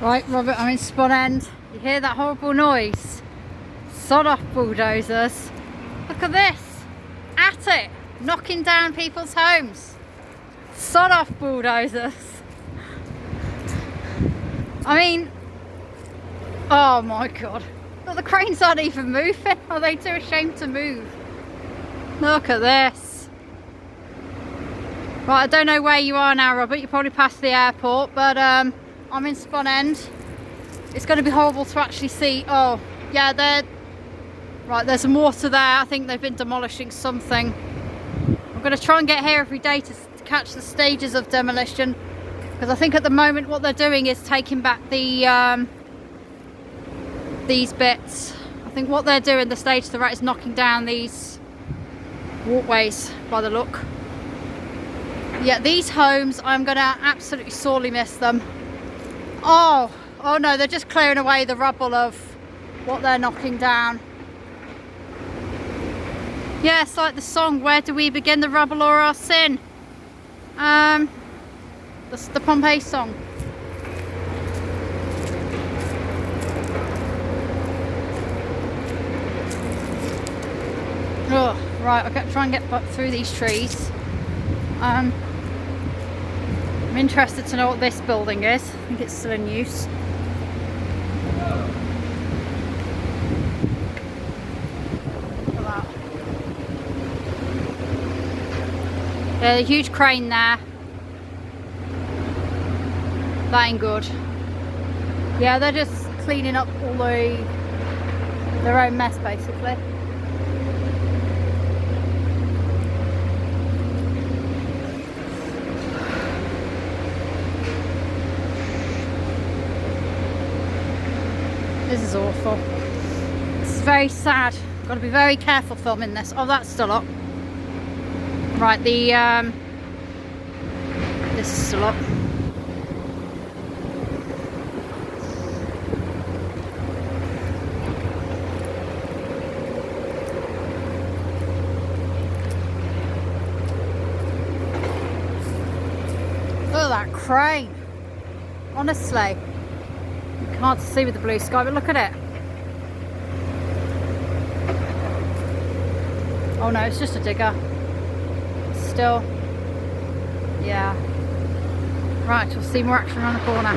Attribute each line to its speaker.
Speaker 1: Right, Robert, I'm in Spon End. You hear that horrible noise? Sod off, bulldozers. Look at this. At it. Knocking down people's homes. Sod off, bulldozers. I mean, oh my god. Look, the cranes aren't even moving. Are they too ashamed to move? Look at this. Right, I don't know where you are now, Robert. You're probably past the airport, but I'm in Spon End. It's going to be horrible to actually see. Oh, yeah, there's some water there. I think they've been demolishing something. I'm going to try and get here every day to catch the stages of demolition, because I think at the moment what they're doing is taking back the these bits. I think what they're doing, the stage to the right, is knocking down these walkways by the look. Yeah, these homes, I'm going to absolutely sorely miss them. Oh no, they're just clearing away the rubble of what they're knocking down. Yeah, it's like the song, where do we begin, the rubble or our sin? The Pompeii song. Oh, right, I've got to try and get back through these trees. I'm interested to know what this building is. I think it's still in use. Look at that. There's a huge crane there. That ain't good. Yeah, they're just cleaning up all their own mess, basically. This is awful. This is very sad. Got to be very careful filming this. Oh, that's still up. Right, this is still up. Look at that crane. Honestly. Hard to see with the blue sky, but look at it. Oh no, it's just a digger. Still. Yeah. Right, we'll see more action around the corner.